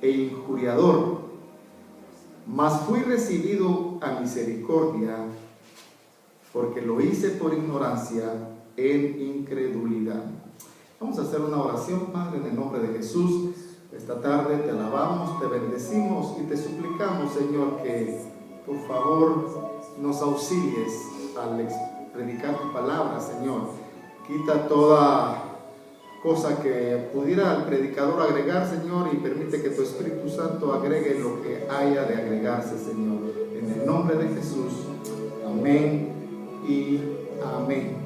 e injuriador, mas fui recibido a misericordia, porque lo hice por ignorancia en incredulidad. Vamos a hacer una oración, Padre, en el nombre de Jesús. Esta tarde te alabamos, te bendecimos y te suplicamos, Señor, que por favor nos auxilies al predicar tu palabra, Señor. Quita toda cosa que pudiera el predicador agregar, Señor, y permite que tu Espíritu Santo agregue lo que haya de agregarse, Señor. En el nombre de Jesús. Amén y amén.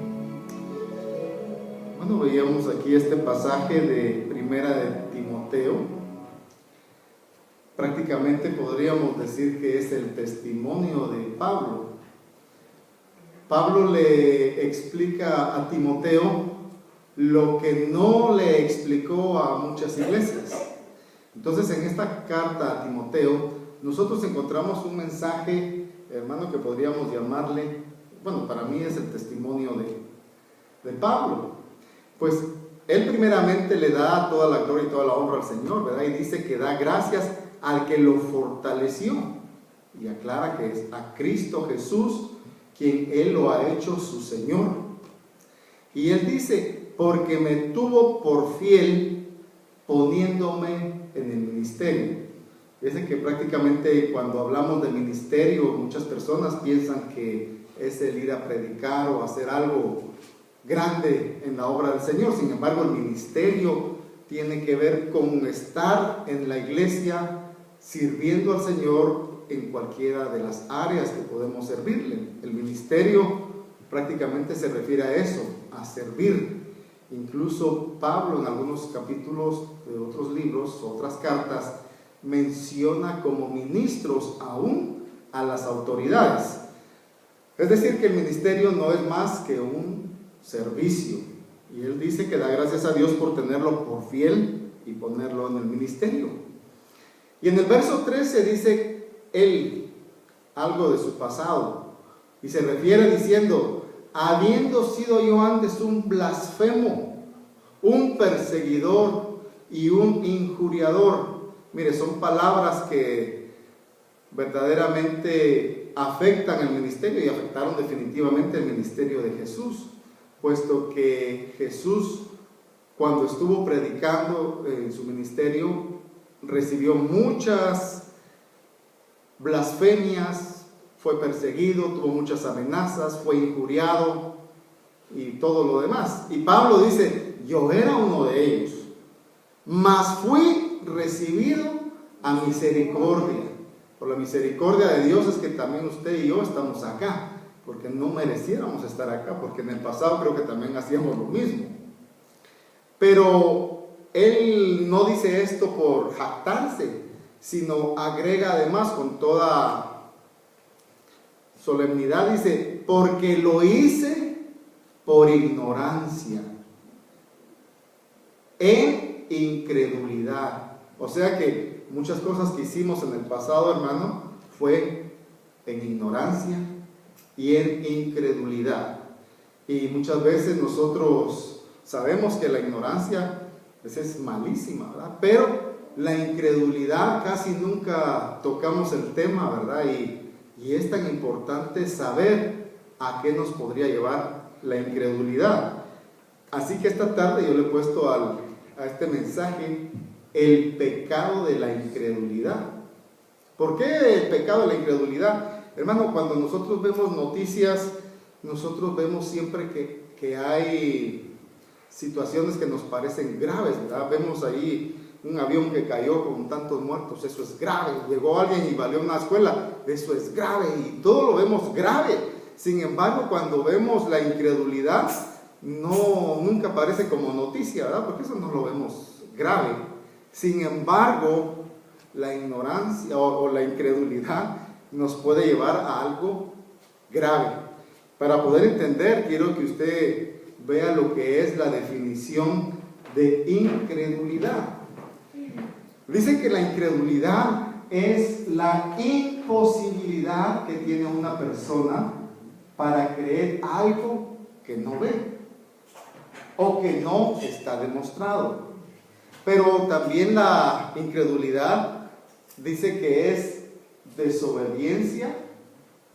Bueno, veíamos aquí este pasaje de Primera de Timoteo. Prácticamente podríamos decir que es el testimonio de Pablo. Pablo le explica a Timoteo lo que no le explicó a muchas iglesias. Entonces, en esta carta a Timoteo, nosotros encontramos un mensaje, hermano, que podríamos llamarle, bueno, para mí es el testimonio de Pablo. Pues él primeramente le da toda la gloria y toda la honra al Señor, ¿verdad? Y dice que da gracias al que lo fortaleció. Y aclara que es a Cristo Jesús, quien él lo ha hecho su Señor. Y él dice, porque me tuvo por fiel poniéndome en el ministerio. Fíjense que prácticamente cuando hablamos de ministerio, muchas personas piensan que es el ir a predicar o hacer algo grande en la obra del Señor. Sin embargo, el ministerio tiene que ver con estar en la iglesia sirviendo al Señor en cualquiera de las áreas que podemos servirle. El ministerio prácticamente se refiere a eso, a servir. Incluso Pablo en algunos capítulos de otros libros, otras cartas, menciona como ministros aún a las autoridades. Es decir, que el ministerio no es más que un servicio. Y él dice que da gracias a Dios por tenerlo por fiel y ponerlo en el ministerio. Y en el verso 13 dice él algo de su pasado. Y se refiere diciendo, habiendo sido yo antes un blasfemo, un perseguidor y un injuriador. Mire, son palabras que verdaderamente afectan el ministerio y afectaron definitivamente el ministerio de Jesús, puesto que Jesús, cuando estuvo predicando en su ministerio, recibió muchas blasfemias, fue perseguido, tuvo muchas amenazas, fue injuriado y todo lo demás. Y Pablo dice, yo era uno de ellos, mas fui recibido a misericordia. Por la misericordia de Dios es que también usted y yo estamos acá, porque no mereciéramos estar acá, porque en el pasado creo que también hacíamos lo mismo. Pero él no dice esto por jactarse, sino agrega además con toda solemnidad, dice, porque lo hice por ignorancia, en incredulidad. O sea que muchas cosas que hicimos en el pasado, hermano, fue en ignorancia y en incredulidad. Y muchas veces nosotros sabemos que la ignorancia pues, es malísima, ¿verdad? Pero la incredulidad casi nunca tocamos el tema, ¿verdad? Y es tan importante saber a qué nos podría llevar la incredulidad. Así que esta tarde yo le he puesto a este mensaje el pecado de la incredulidad. ¿Por qué el pecado de la incredulidad? Hermano, cuando nosotros vemos noticias, nosotros vemos siempre que hay situaciones que nos parecen graves, ¿verdad? Vemos ahí un avión que cayó con tantos muertos, eso es grave. Llegó alguien y valió una escuela, eso es grave, y todo lo vemos grave. Sin embargo, cuando vemos la incredulidad, nunca aparece como noticia, ¿verdad? Porque eso no lo vemos grave. Sin embargo, la ignorancia o la incredulidad nos puede llevar a algo grave. Para poder entender, quiero que usted vea lo que es la definición de incredulidad. Dice que la incredulidad es la imposibilidad que tiene una persona para creer algo que no ve o que no está demostrado. Pero también la incredulidad dice que es desobediencia,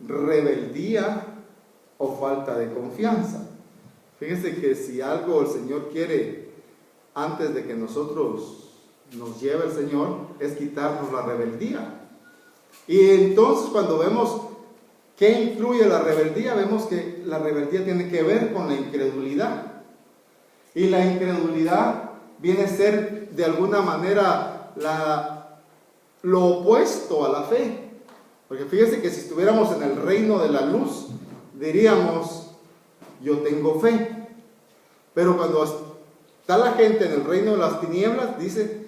rebeldía o falta de confianza. Fíjese que si algo el Señor quiere antes de que nosotros nos lleve el Señor, es quitarnos la rebeldía. Y entonces cuando vemos qué incluye la rebeldía, vemos que la rebeldía tiene que ver con la incredulidad. Y la incredulidad viene a ser de alguna manera lo opuesto a la fe. Porque fíjese que si estuviéramos en el reino de la luz, diríamos, yo tengo fe. Pero cuando está la gente en el reino de las tinieblas, dice,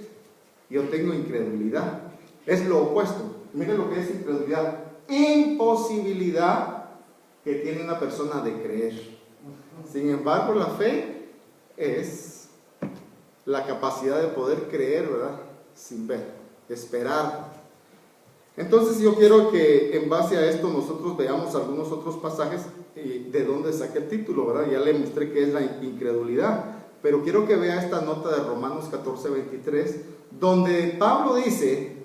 yo tengo incredulidad. Es lo opuesto. Miren lo que es incredulidad. Imposibilidad que tiene una persona de creer. Sin embargo, la fe es la capacidad de poder creer, ¿verdad? Sin ver, esperar. Entonces yo quiero que en base a esto nosotros veamos algunos otros pasajes de dónde saca el título, ¿verdad? Ya le mostré qué es la incredulidad, pero quiero que vea esta nota de Romanos 14:23, donde Pablo dice,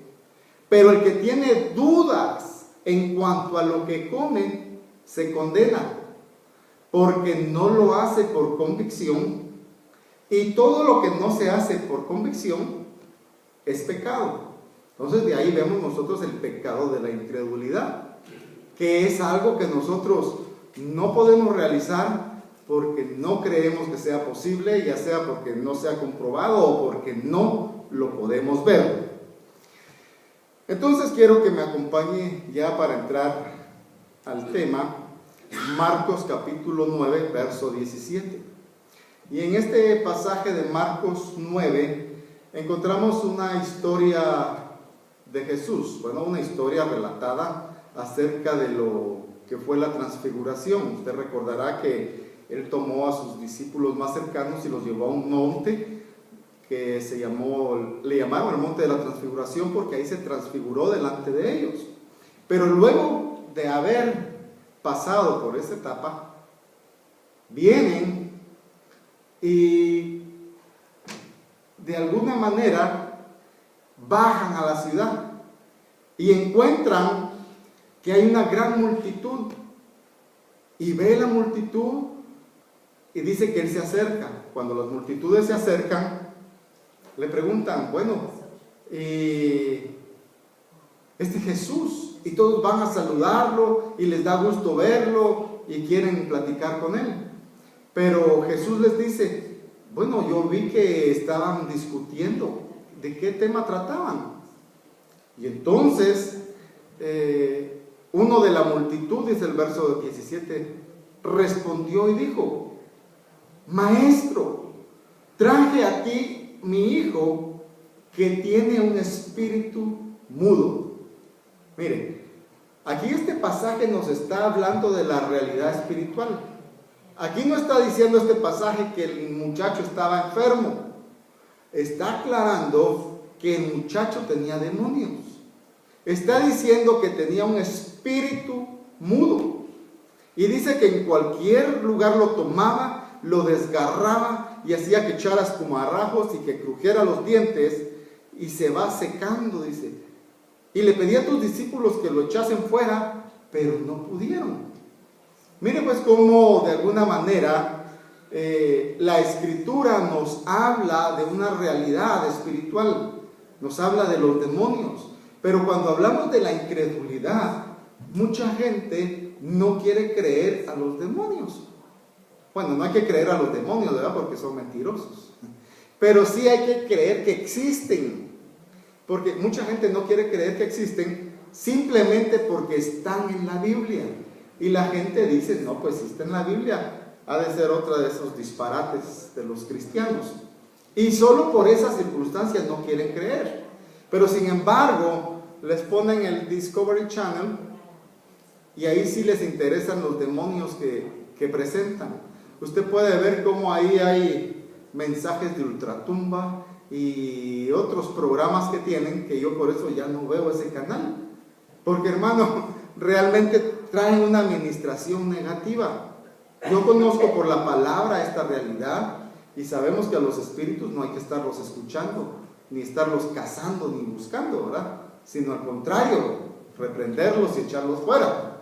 pero el que tiene dudas en cuanto a lo que come, se condena, porque no lo hace por convicción, y todo lo que no se hace por convicción es pecado. Entonces de ahí vemos nosotros el pecado de la incredulidad, que es algo que nosotros no podemos realizar porque no creemos que sea posible, ya sea porque no se ha comprobado o porque no lo podemos ver. Entonces quiero que me acompañe ya para entrar al tema, Marcos capítulo 9, verso 17. Y en este pasaje de Marcos 9 encontramos una historia de Jesús, bueno, una historia relatada acerca de lo que fue la transfiguración. Usted recordará que Él tomó a sus discípulos más cercanos y los llevó a un monte que le llamaron el monte de la transfiguración porque ahí se transfiguró delante de ellos. Pero luego de haber pasado por esa etapa, vienen y de alguna manera bajan a la ciudad y encuentran que hay una gran multitud, y ve la multitud y dice que Él se acerca. Cuando las multitudes se acercan, le preguntan, bueno, este Jesús, y todos van a saludarlo y les da gusto verlo y quieren platicar con Él. Pero Jesús les dice, bueno, yo vi que estaban discutiendo de qué tema trataban. Y entonces uno de la multitud, dice el verso 17, respondió y dijo, Maestro, traje aquí mi hijo que tiene un espíritu mudo. Mire, aquí este pasaje nos está hablando de la realidad espiritual. Aquí no está diciendo este pasaje que el muchacho estaba enfermo. Está aclarando que el muchacho tenía demonios. Está diciendo que tenía un espíritu mudo. Y dice que en cualquier lugar lo tomaba, lo desgarraba y hacía que echara espumarrajos y que crujiera los dientes y se va secando, dice. Y le pedía a tus discípulos que lo echasen fuera, pero no pudieron. Mire pues cómo de alguna manera la Escritura nos habla de una realidad espiritual, nos habla de los demonios. Pero cuando hablamos de la incredulidad, mucha gente no quiere creer a los demonios. Bueno, no hay que creer a los demonios, ¿verdad? Porque son mentirosos. Pero sí hay que creer que existen. Porque mucha gente no quiere creer que existen simplemente porque están en la Biblia. Y la gente dice, no, pues si está en la Biblia, ha de ser otra de esos disparates de los cristianos. Y solo por esas circunstancias no quieren creer. Pero sin embargo, les ponen el Discovery Channel y ahí sí les interesan los demonios que presentan. Usted puede ver cómo ahí hay mensajes de ultratumba y otros programas que tienen, que yo por eso ya no veo ese canal. Porque hermano, realmente traen una administración negativa. Yo conozco por la palabra esta realidad Y sabemos que a los espíritus no hay que estarlos escuchando, ni estarlos cazando, ni buscando, ¿verdad? Sino al contrario, reprenderlos y echarlos fuera.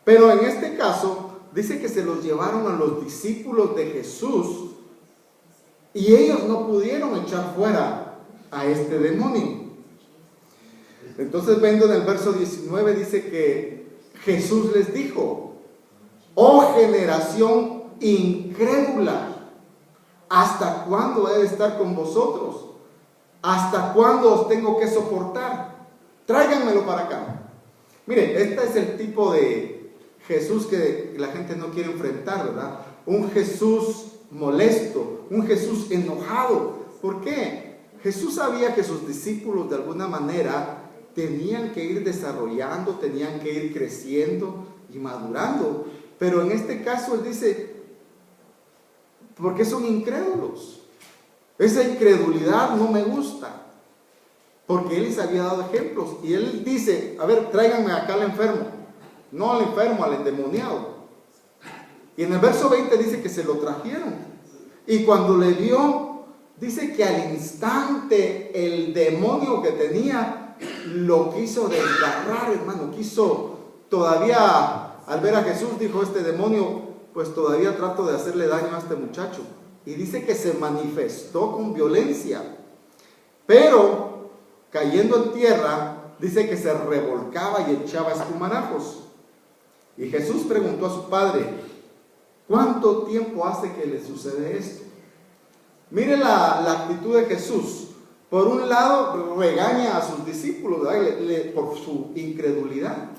Pero en este caso, dice que se los llevaron a los discípulos de Jesús y ellos no pudieron echar fuera a este demonio. Entonces, viendo en el verso 19, dice que Jesús les dijo: oh generación incrédula, ¿hasta cuándo he de estar con vosotros? ¿Hasta cuándo os tengo que soportar? Tráiganmelo para acá. Mire, este es el tipo de Jesús que la gente no quiere enfrentar, ¿verdad? Un Jesús molesto, un Jesús enojado. ¿Por qué? Jesús sabía que sus discípulos de alguna manera tenían que ir desarrollando, tenían que ir creciendo y madurando. Pero en este caso él dice: ¿por qué son incrédulos? Esa incredulidad no me gusta. Porque él les había dado ejemplos. Y él dice: a ver, tráiganme acá al enfermo. No al enfermo, al endemoniado. Y en el verso 20 dice que se lo trajeron. Y cuando le vio, dice que al instante el demonio que tenía lo quiso desgarrar, hermano. Quiso todavía, al ver a Jesús, dijo este demonio: pues todavía trato de hacerle daño a este muchacho. Y dice que se manifestó con violencia. Pero cayendo en tierra, dice que se revolcaba y echaba espumarajos. Y Jesús preguntó a su padre: ¿cuánto tiempo hace que le sucede esto? Mire la actitud de Jesús. Por un lado, regaña a sus discípulos, por su incredulidad.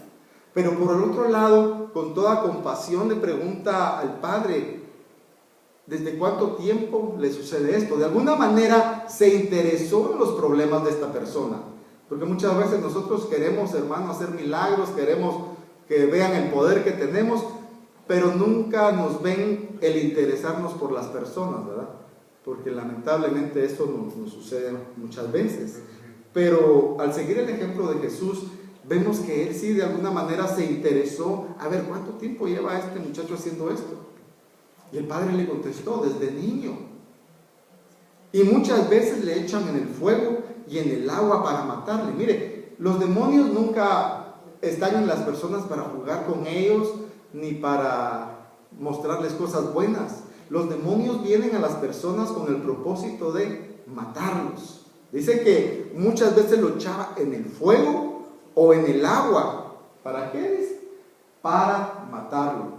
Pero por el otro lado, con toda compasión le pregunta al Padre: ¿desde cuánto tiempo le sucede esto? De alguna manera se interesó en los problemas de esta persona. Porque muchas veces nosotros queremos, hermano, hacer milagros, queremos que vean el poder que tenemos, pero nunca nos ven el interesarnos por las personas, ¿verdad? Porque lamentablemente eso nos sucede muchas veces. Pero al seguir el ejemplo de Jesús, vemos que él sí de alguna manera se interesó. A ver, ¿cuánto tiempo lleva este muchacho haciendo esto? Y el padre le contestó: desde niño. Y muchas veces le echan en el fuego y en el agua para matarle. Mire, los demonios nunca están en las personas para jugar con ellos, ni para mostrarles cosas buenas. Los demonios vienen a las personas con el propósito de matarlos. Dice que muchas veces lo echaba en el fuego o en el agua. ¿Para qué? Para matarlo.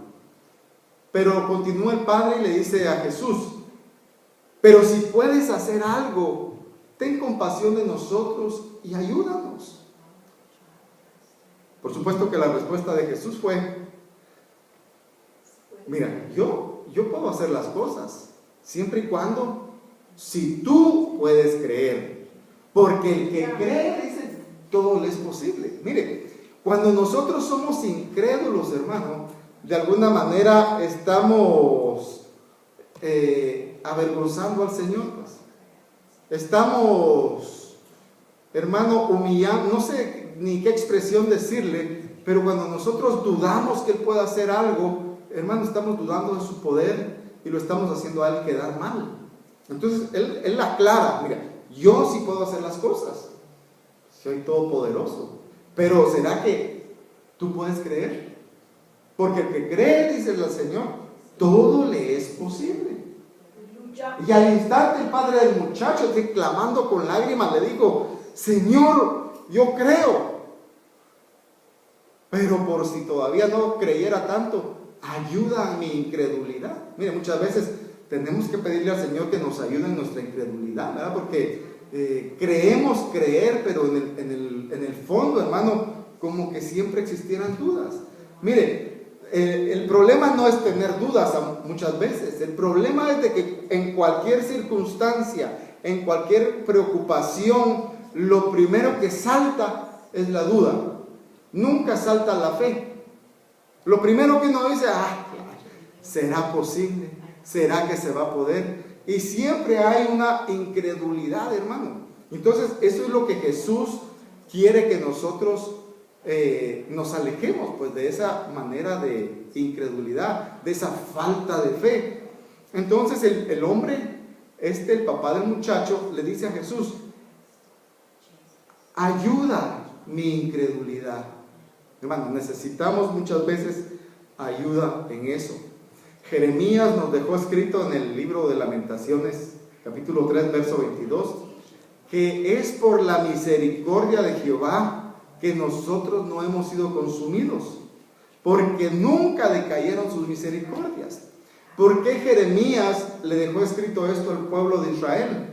Pero continúa el Padre y le dice a Jesús: pero si puedes hacer algo, ten compasión de nosotros y ayúdanos. Por supuesto que la respuesta de Jesús fue: mira, yo puedo hacer las cosas, siempre y cuando, si tú puedes creer. Porque el que cree, dice, todo le es posible. Mire, cuando nosotros somos incrédulos, hermano, de alguna manera estamos avergonzando al Señor, pues. Estamos, hermano, humillando, no sé ni qué expresión decirle, pero cuando nosotros dudamos que Él pueda hacer algo, hermano, estamos dudando de su poder y lo estamos haciendo a Él quedar mal. Entonces Él aclara: mira, yo sí puedo hacer las cosas, soy todopoderoso, pero ¿será que tú puedes creer? Porque el que cree, dice el Señor, todo le es posible. Y al instante el padre del muchacho, clamando con lágrimas, le dijo: Señor, yo creo. Pero por si todavía no creyera tanto, ayuda a mi incredulidad. Mire, muchas veces tenemos que pedirle al Señor que nos ayude en nuestra incredulidad, ¿verdad? Porque creemos creer, pero en el fondo, hermano, como que siempre existieran dudas. Mire, el problema no es tener dudas muchas veces. El problema es de que en cualquier circunstancia, en cualquier preocupación, lo primero que salta es la duda. Nunca salta la fe. Lo primero que uno dice: ¿será posible? ¿Será que se va a poder? Y siempre hay una incredulidad, hermano. Entonces, eso es lo que Jesús quiere que nosotros nos alejemos, pues, de esa manera de incredulidad, de esa falta de fe. Entonces el hombre, el papá del muchacho, le dice a Jesús: ayuda mi incredulidad. Hermano, necesitamos muchas veces ayuda en eso. Jeremías nos dejó escrito en el libro de Lamentaciones, capítulo 3, verso 22, que es por la misericordia de Jehová que nosotros no hemos sido consumidos, porque nunca decayeron sus misericordias. ¿Por qué Jeremías le dejó escrito esto al pueblo de Israel?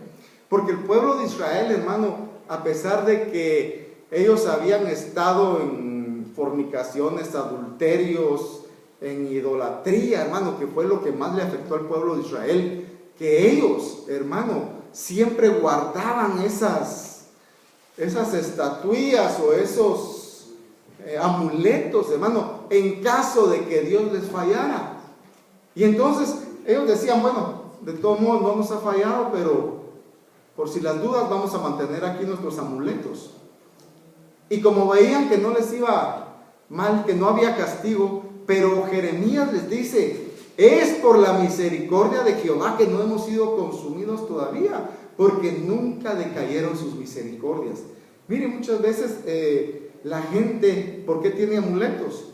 Porque el pueblo de Israel, hermano, a pesar de que ellos habían estado en fornicaciones, adulterios, en idolatría, hermano, que fue lo que más le afectó al pueblo de Israel, que ellos, hermano, siempre guardaban esas estatuillas o esos amuletos, hermano, en caso de que Dios les fallara. Y entonces ellos decían: bueno, de todos modos no nos ha fallado, pero por si las dudas vamos a mantener aquí nuestros amuletos. Y como veían que no les iba mal, que no había castigo, pero Jeremías les dice: es por la misericordia de Jehová que no hemos sido consumidos todavía, porque nunca decayeron sus misericordias. Mire, muchas veces la gente, ¿por qué tiene amuletos?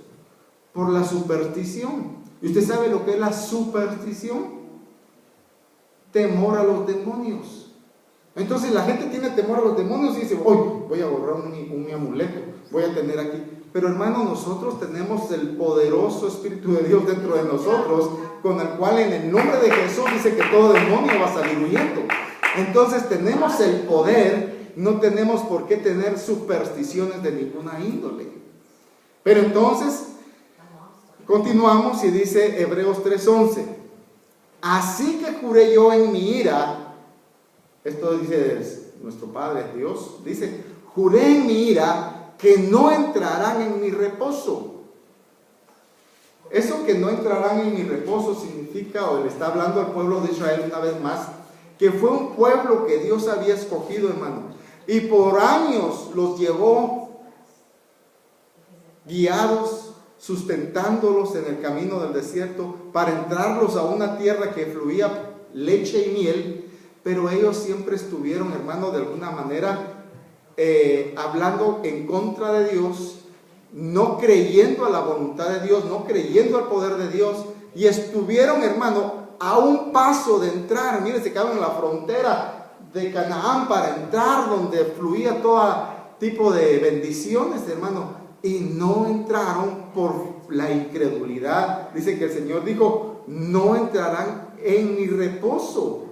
Por la superstición. ¿Y usted sabe lo que es la superstición? Temor a los demonios. Entonces la gente tiene temor a los demonios y dice: hoy voy a borrar un amuleto, voy a tener aquí. Pero hermano, nosotros tenemos el poderoso Espíritu de Dios dentro de nosotros, con el cual en el nombre de Jesús dice que todo demonio va a salir huyendo. Entonces tenemos el poder, no tenemos por qué tener supersticiones de ninguna índole. Pero entonces continuamos y dice Hebreos 3:11: así que juré yo en mi ira. Esto dice nuestro Padre Dios, dice: juré en mi ira que no entrarán en mi reposo. Eso que no entrarán en mi reposo significa, o le está hablando al pueblo de Israel una vez más, que fue un pueblo que Dios había escogido, hermano, y por años los llevó guiados, sustentándolos en el camino del desierto, para entrarlos a una tierra que fluía leche y miel. Pero ellos siempre estuvieron, hermano, de alguna manera hablando en contra de Dios, no creyendo a la voluntad de Dios, no creyendo al poder de Dios, y estuvieron, hermano, a un paso de entrar. Mire, se quedaron en la frontera de Canaán para entrar donde fluía todo tipo de bendiciones, hermano, y no entraron por la incredulidad. Dice que el Señor dijo: no entrarán en mi reposo.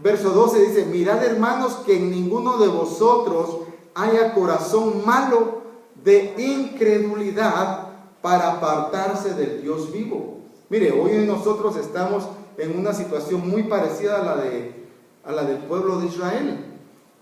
Verso 12 dice: mirad, hermanos, que en ninguno de vosotros haya corazón malo de incredulidad para apartarse del Dios vivo. Mire, hoy nosotros estamos en una situación muy parecida a la del pueblo de Israel.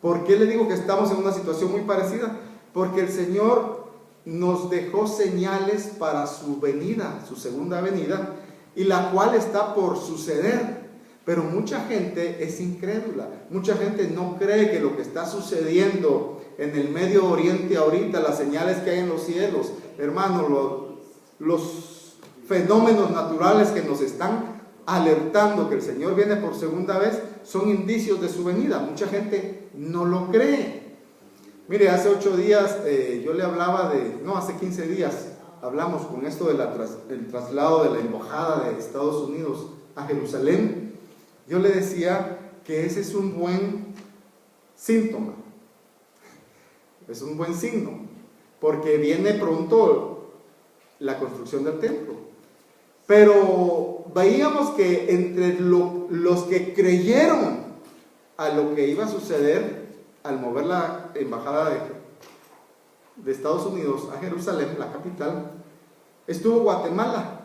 ¿Por qué le digo que estamos en una situación muy parecida? Porque el Señor nos dejó señales para su venida, su segunda venida, y la cual está por suceder. Pero mucha gente es incrédula, mucha gente no cree que lo que está sucediendo en el Medio Oriente ahorita, las señales que hay en los cielos, hermano, los fenómenos naturales que nos están alertando que el Señor viene por segunda vez, son indicios de su venida. Mucha gente no lo cree. Mire, hace 8 días yo le hablaba hace 15 días hablamos con esto del traslado de la embajada de Estados Unidos a Jerusalén. Yo le decía que ese es un buen síntoma, es un buen signo, porque viene pronto la construcción del templo. Pero veíamos que entre los que creyeron a lo que iba a suceder al mover la embajada de Estados Unidos a Jerusalén, la capital, estuvo Guatemala,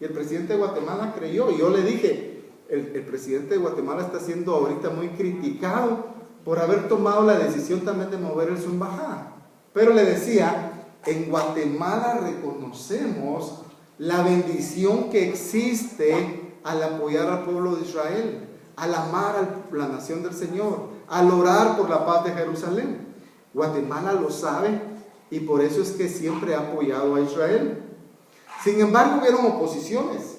y el presidente de Guatemala creyó. Y yo le dije: el presidente de Guatemala está siendo ahorita muy criticado por haber tomado la decisión también de mover su embajada. Pero le decía: en Guatemala reconocemos la bendición que existe al apoyar al pueblo de Israel, al amar a la nación del Señor, al orar por la paz de Jerusalén. Guatemala lo sabe y por eso es que siempre ha apoyado a Israel. Sin embargo, hubieron oposiciones.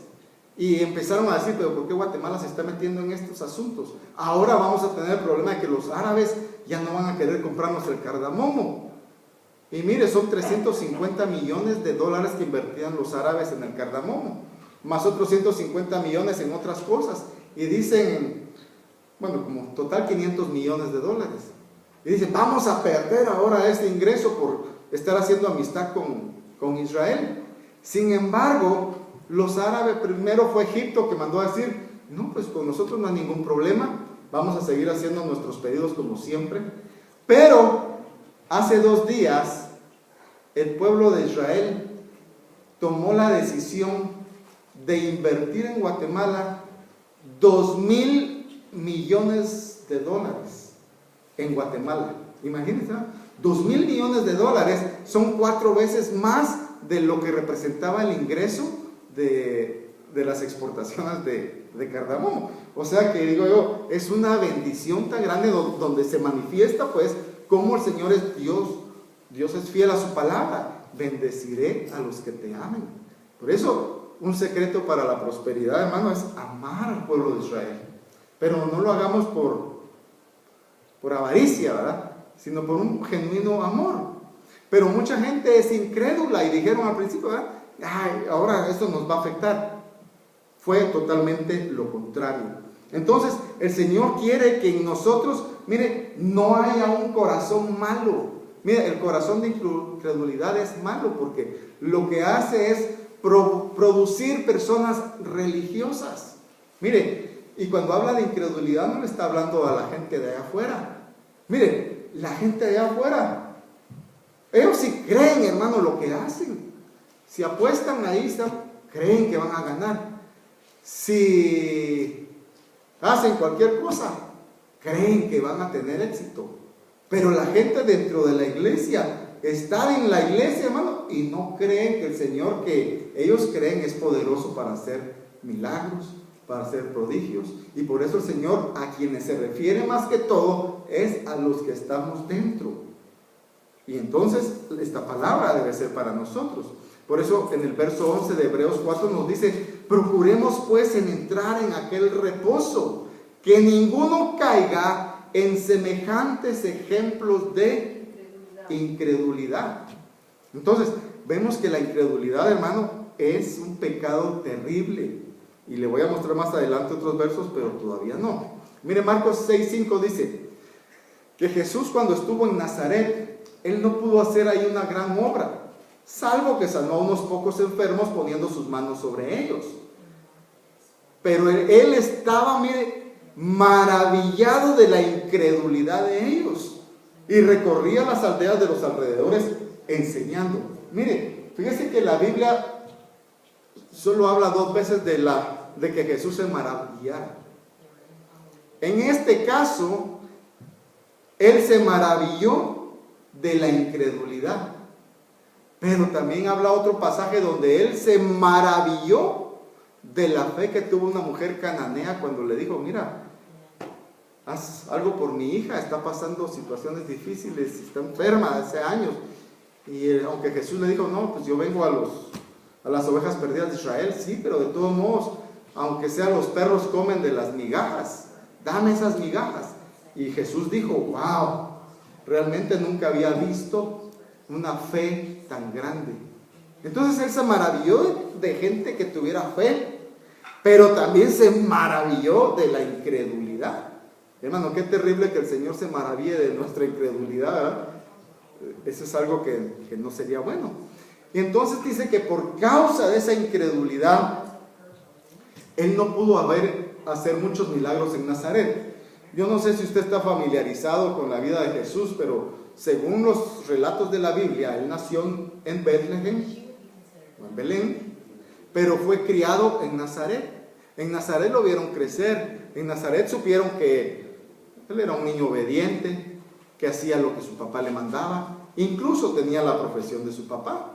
Y empezaron a decir, pero ¿por qué Guatemala se está metiendo en estos asuntos? Ahora vamos a tener el problema de que los árabes ya no van a querer comprarnos el cardamomo. Y mire, son 350 millones de dólares que invertían los árabes en el cardamomo, más otros 150 millones en otras cosas. Y dicen, bueno, como total 500 millones de dólares. Y dicen, vamos a perder ahora este ingreso por estar haciendo amistad con Israel. Sin embargo, los árabes, primero fue Egipto que mandó a decir, no, pues con nosotros no hay ningún problema, vamos a seguir haciendo nuestros pedidos como siempre. Pero hace 2 días, el pueblo de Israel tomó la decisión de invertir en Guatemala 2,000 millones de dólares en Guatemala. Imagínense, ¿no? 2,000 millones de dólares son 4 veces más de lo que representaba el ingreso de las exportaciones de cardamomo. O sea que digo yo, es una bendición tan grande donde se manifiesta pues cómo el Señor es Dios. Dios es fiel a su palabra. Bendeciré a los que te amen. Por eso, un secreto para la prosperidad, hermano, es amar al pueblo de Israel. Pero no lo hagamos por avaricia, ¿verdad? Sino por un genuino amor. Pero mucha gente es incrédula y dijeron al principio, ¿verdad? Ay, ahora esto nos va a afectar. Fue totalmente lo contrario. Entonces, el Señor quiere que en nosotros, mire, no haya un corazón malo. Mire, el corazón de incredulidad es malo porque lo que hace es producir personas religiosas. Mire, y cuando habla de incredulidad no le está hablando a la gente de allá afuera. Mire, la gente de allá afuera, ellos sí creen, hermano, lo que hacen. Si apuestan ahí, creen que van a ganar. Si hacen cualquier cosa, creen que van a tener éxito. Pero la gente dentro de la iglesia está en la iglesia, hermano, y no creen que el Señor que ellos creen es poderoso para hacer milagros, para hacer prodigios. Y por eso el Señor a quienes se refiere más que todo es a los que estamos dentro. Y entonces esta palabra debe ser para nosotros. Por eso en el verso 11 de Hebreos 4 nos dice, procuremos pues en entrar en aquel reposo, que ninguno caiga en semejantes ejemplos de incredulidad. Entonces, vemos que la incredulidad, hermano, es un pecado terrible. Y le voy a mostrar más adelante otros versos, pero todavía no. Mire, Marcos 6:5 dice que Jesús cuando estuvo en Nazaret, Él no pudo hacer ahí una gran obra, salvo que sanó a unos pocos enfermos poniendo sus manos sobre ellos. Pero Él estaba, mire, maravillado de la incredulidad de ellos y recorría las aldeas de los alrededores enseñando. Mire, fíjese que la Biblia solo habla 2 veces de que Jesús se maravillara. En este caso, Él se maravilló de la incredulidad. Pero también habla otro pasaje donde Él se maravilló de la fe que tuvo una mujer cananea cuando le dijo, mira, haz algo por mi hija, está pasando situaciones difíciles, está enferma hace años. Y aunque Jesús le dijo, no, pues yo vengo a las ovejas perdidas de Israel, sí, pero de todos modos, aunque sean los perros comen de las migajas, dame esas migajas. Y Jesús dijo, wow, realmente nunca había visto una fe tan grande. Entonces Él se maravilló de gente que tuviera fe, pero también se maravilló de la incredulidad. Hermano, qué terrible que el Señor se maraville de nuestra incredulidad, ¿verdad? Eso es algo que no sería bueno. Y entonces dice que por causa de esa incredulidad, Él no pudo hacer muchos milagros en Nazaret. Yo no sé si usted está familiarizado con la vida de Jesús, pero según los relatos de la Biblia, Él nació en Bethlehem, o en Belén, pero fue criado en Nazaret. En Nazaret lo vieron crecer. En Nazaret supieron que Él era un niño obediente, que hacía lo que su papá le mandaba, incluso tenía la profesión de su papá.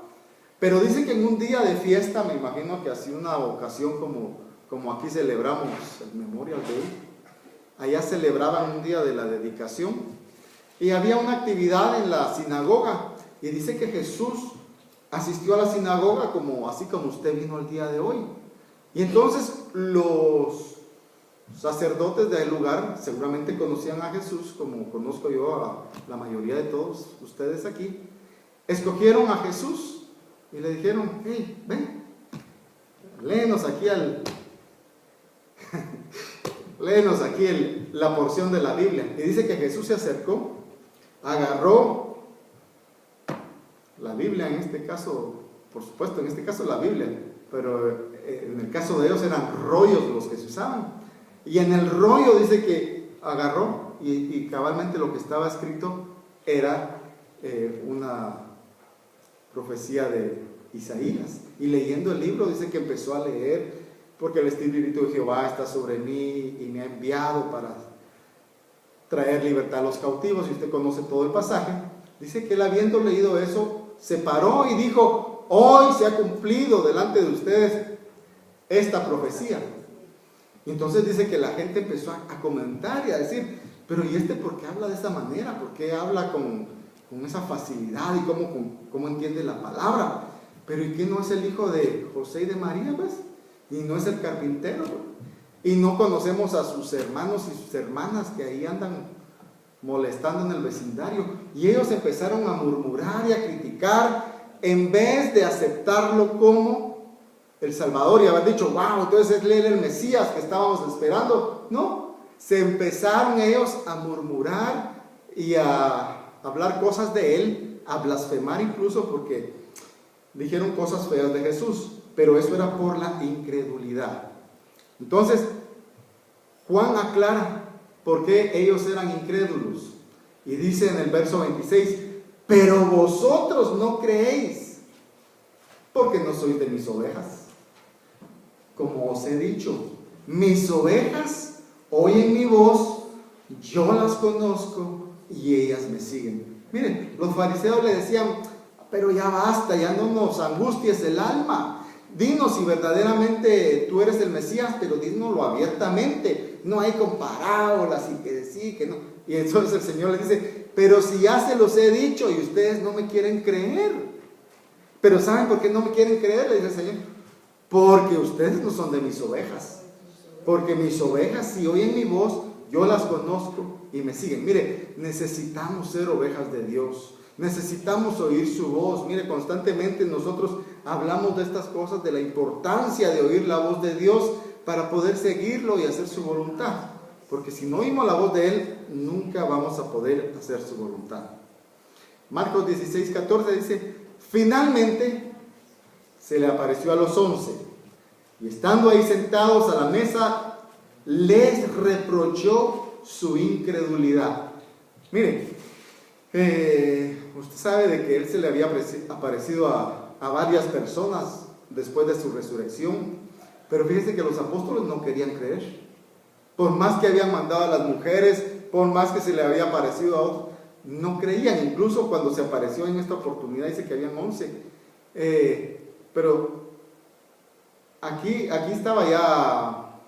Pero dice que en un día de fiesta, me imagino que así una ocasión como aquí celebramos el Memorial Day, allá celebraban un día de la dedicación y había una actividad en la sinagoga y dice que Jesús asistió a la sinagoga así como usted vino el día de hoy. Y entonces los sacerdotes del lugar seguramente conocían a Jesús, como conozco yo a la mayoría de todos ustedes aquí. Escogieron a Jesús y le dijeron: hey, ven, léenos aquí léenos aquí la porción de la Biblia. Y dice que Jesús se acercó, agarró la Biblia, en este caso, por supuesto, en este caso la Biblia, pero en el caso de ellos eran rollos los que se usaban. Y en el rollo dice que agarró y cabalmente lo que estaba escrito era una profecía de Isaías. Y leyendo el libro dice que empezó a leer, porque el Espíritu de Jehová está sobre mí y me ha enviado para traer libertad a los cautivos. Y usted conoce todo el pasaje. Dice que él, habiendo leído eso, se paró y dijo: hoy se ha cumplido delante de ustedes esta profecía. Y entonces dice que la gente empezó a comentar y a decir: pero ¿y este por qué habla de esa manera? ¿Por qué habla con esa facilidad y cómo entiende la palabra? Pero ¿y qué no es el hijo de José y de María, pues? Y no es el carpintero, y no conocemos a sus hermanos y sus hermanas que ahí andan molestando en el vecindario. Y ellos empezaron a murmurar y a criticar, en vez de aceptarlo como el Salvador y haber dicho: wow, entonces es él el Mesías que estábamos esperando. No, se empezaron ellos a murmurar y a hablar cosas de él, a blasfemar incluso, porque dijeron cosas feas de Jesús, pero eso era por la incredulidad. Entonces Juan aclara por qué ellos eran incrédulos y dice en el verso 26: pero vosotros no creéis porque no sois de mis ovejas. Como os he dicho, mis ovejas oyen mi voz, yo las conozco y ellas me siguen. Miren, los fariseos le decían: pero ya basta, ya no nos angusties el alma. Dinos si verdaderamente tú eres el Mesías, pero dínoslo abiertamente. No hay con parábolas y que decir que no. Y entonces el Señor les dice: pero si ya se los he dicho y ustedes no me quieren creer. Pero ¿saben por qué no me quieren creer? Le dice el Señor: porque ustedes no son de mis ovejas. Porque mis ovejas, si oyen mi voz, yo las conozco y me siguen. Mire, necesitamos ser ovejas de Dios. Necesitamos oír su voz. Mire, constantemente nosotros hablamos de estas cosas, de la importancia de oír la voz de Dios para poder seguirlo y hacer su voluntad. Porque si no oímos la voz de Él, nunca vamos a poder hacer su voluntad. Marcos 16:14 dice: finalmente se le apareció a los 11 y estando ahí sentados a la mesa, les reprochó su incredulidad. Miren, usted sabe de que Él se le había aparecido a varias personas después de su resurrección, pero fíjense que los apóstoles no querían creer. Por más que habían mandado a las mujeres, por más que se le había aparecido a otros, no creían. Incluso cuando se apareció en esta oportunidad dice que habían 11, pero aquí estaba ya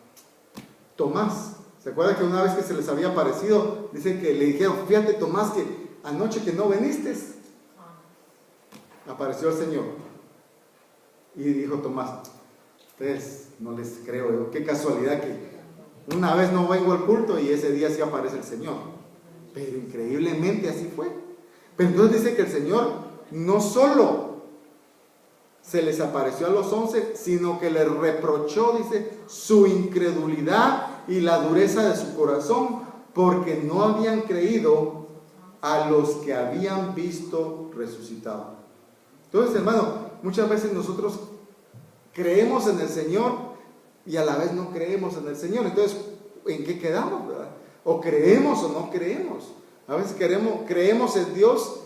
Tomás. ¿Se acuerda que una vez que se les había aparecido, dice que le dijeron: fíjate, Tomás, que anoche que no viniste, apareció el Señor? Y dijo Tomás: ustedes no les creo, qué casualidad que una vez no vengo al culto y ese día sí aparece el Señor. Pero increíblemente así fue. Pero entonces dice que el Señor no solo se les apareció a los 11, sino que les reprochó, dice, su incredulidad y la dureza de su corazón, porque no habían creído a los que habían visto resucitado. Entonces, hermano, muchas veces nosotros creemos en el Señor y a la vez no creemos en el Señor. Entonces, ¿en qué quedamos, verdad? O creemos o no creemos. A veces creemos en Dios,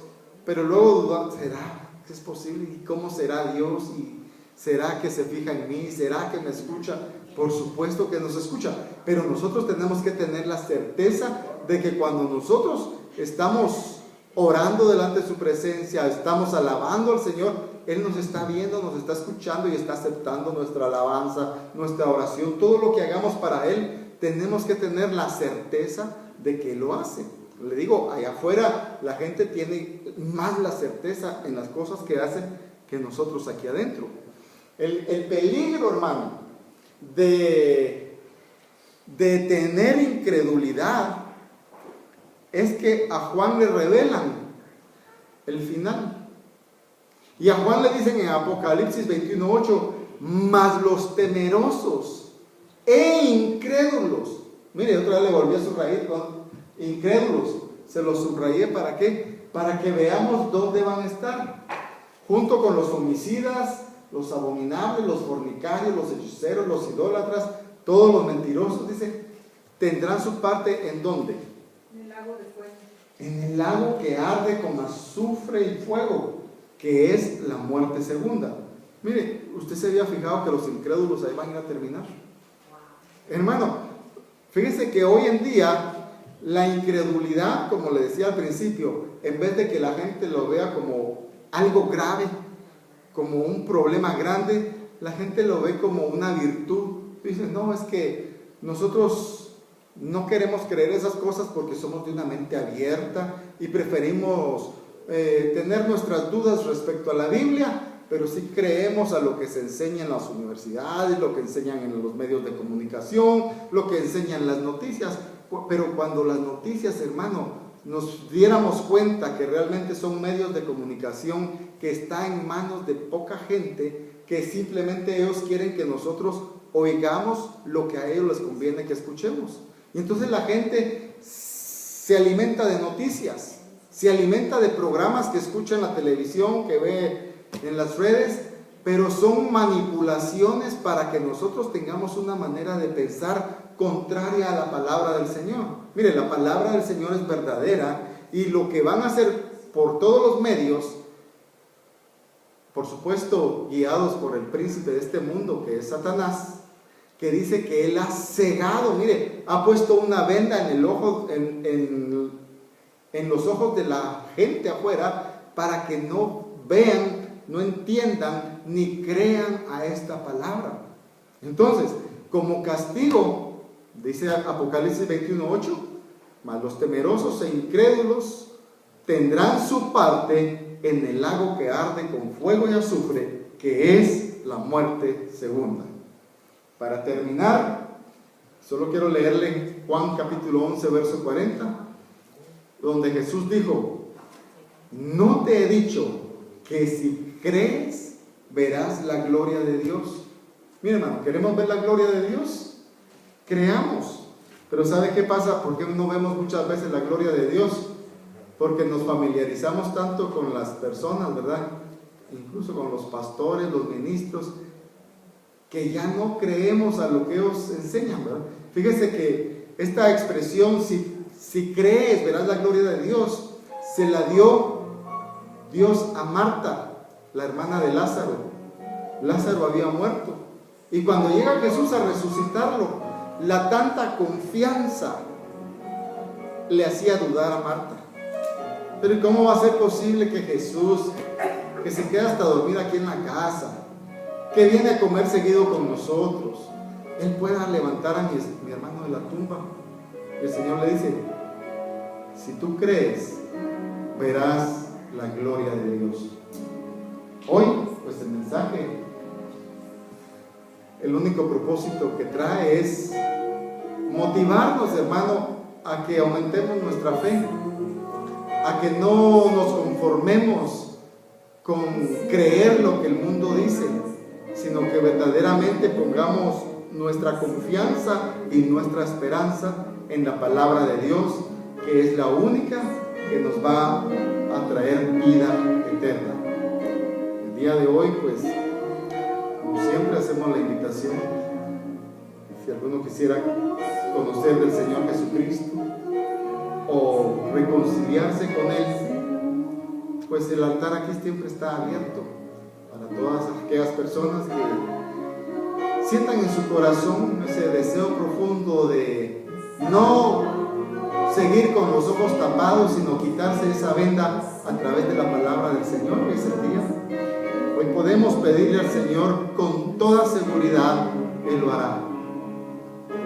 pero luego dudamos: ¿será que es posible? ¿Y cómo será Dios? ¿Y será que se fija en mí? ¿Será que me escucha? Por supuesto que nos escucha, pero nosotros tenemos que tener la certeza de que cuando nosotros estamos orando delante de su presencia, estamos alabando al Señor, Él nos está viendo, nos está escuchando y está aceptando nuestra alabanza, nuestra oración. Todo lo que hagamos para Él, tenemos que tener la certeza de que Él lo hace. Le digo, allá afuera la gente tiene más la certeza en las cosas que hacen que nosotros aquí adentro. El peligro, hermano, de tener incredulidad es que a Juan le revelan el final. Y a Juan le dicen en Apocalipsis 21:8, mas los temerosos e incrédulos. Mire, otra vez le volví a subrayar con incrédulos. Se los subrayé, ¿para qué? Para que veamos dónde van a estar. Junto con los homicidas, los abominables, los fornicarios, los hechiceros, los idólatras, todos los mentirosos, dice, tendrán su parte ¿en dónde? En el lago de fuego. En el lago que arde con azufre y fuego, que es la muerte segunda. Mire, usted se había fijado que los incrédulos ahí van a ir a terminar. Hermano, fíjese que hoy en día la incredulidad, como le decía al principio, en vez de que la gente lo vea como algo grave, como un problema grande, la gente lo ve como una virtud. Dicen, no, es que nosotros no queremos creer esas cosas porque somos de una mente abierta y preferimos tener nuestras dudas respecto a la Biblia, pero sí creemos a lo que se enseña en las universidades, lo que enseñan en los medios de comunicación, lo que enseñan las noticias. Pero cuando las noticias, hermano, nos diéramos cuenta que realmente son medios de comunicación que están en manos de poca gente, que simplemente ellos quieren que nosotros oigamos lo que a ellos les conviene que escuchemos. Y entonces la gente se alimenta de noticias, se alimenta de programas que escucha en la televisión, que ve en las redes, pero son manipulaciones para que nosotros tengamos una manera de pensar contraria a la palabra del Señor. Mire, la palabra del Señor es verdadera y lo que van a hacer por todos los medios, por supuesto guiados por el príncipe de este mundo que es Satanás, que dice que él ha cegado, mire, ha puesto una venda en el ojo, en los ojos de la gente afuera para que no vean, no entiendan ni crean a esta palabra. Entonces, como castigo, dice Apocalipsis 21:8, mas los temerosos e incrédulos tendrán su parte en el lago que arde con fuego y azufre, que es la muerte segunda. Para terminar, solo quiero leerle Juan capítulo 11, verso 40, donde Jesús dijo, no te he dicho que si crees, verás la gloria de Dios. Mira, hermano, ¿queremos ver la gloria de Dios? Creamos. Pero ¿sabe qué pasa? ¿Por qué no vemos muchas veces la gloria de Dios? Porque nos familiarizamos tanto con las personas, ¿verdad? Incluso con los pastores, los ministros, que ya no creemos a lo que ellos enseñan, ¿verdad? Fíjese que esta expresión, si crees, verás la gloria de Dios, se la dio Dios a Marta, la hermana de Lázaro. Lázaro había muerto. Y cuando llega Jesús a resucitarlo, la tanta confianza le hacía dudar a Marta. Pero ¿cómo va a ser posible que Jesús, que se queda hasta dormir aquí en la casa, que viene a comer seguido con nosotros, Él pueda levantar a mi hermano de la tumba? Y el Señor le dice, si tú crees, verás la gloria de Dios. Hoy, pues el mensaje, el único propósito que trae es motivarnos, hermano, a que aumentemos nuestra fe, a que no nos conformemos con creer lo que el mundo dice, sino que verdaderamente pongamos nuestra confianza y nuestra esperanza en la palabra de Dios, que es la única que nos va a traer vida eterna. El día de hoy, pues, como siempre hacemos la invitación, si alguno quisiera conocer del Señor Jesucristo o reconciliarse con Él, pues el altar aquí siempre está abierto para todas aquellas personas que sientan en su corazón ese deseo profundo de no seguir con los ojos tapados, sino quitarse esa venda a través de la palabra del Señor. Hoy es el día. Hoy podemos pedirle al Señor con toda seguridad, Él lo hará.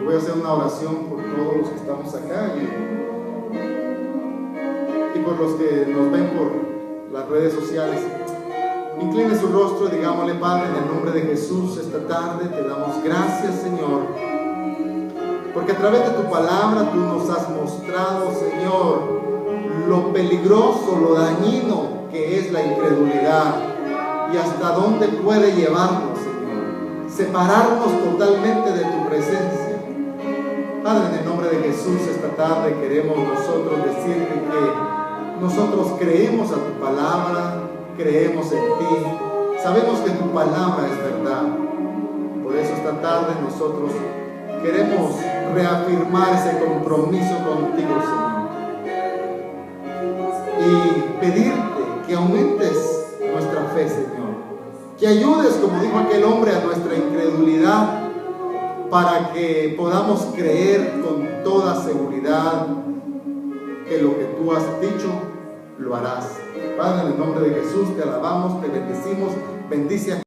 Voy a hacer una oración por todos los que estamos acá y por los que nos ven por las redes sociales. Incline su rostro y digámosle: Padre, en el nombre de Jesús, esta tarde te damos gracias, Señor, porque a través de tu palabra tú nos has mostrado, Señor, lo peligroso, lo dañino que es la incredulidad y hasta dónde puede llevarnos, Señor, separarnos totalmente de tu presencia. Padre, en el nombre de Jesús, esta tarde queremos nosotros decirte que nosotros creemos a tu palabra, creemos en ti, sabemos que tu palabra es verdad. Por eso esta tarde nosotros queremos reafirmar ese compromiso contigo, Señor, y pedirte que aumentes nuestra fe, Señor, que ayudes, como dijo aquel hombre, a nuestra incredulidad, para que podamos creer con toda seguridad que lo que tú has dicho lo harás. Padre, en el nombre de Jesús te alabamos, te bendecimos, bendice a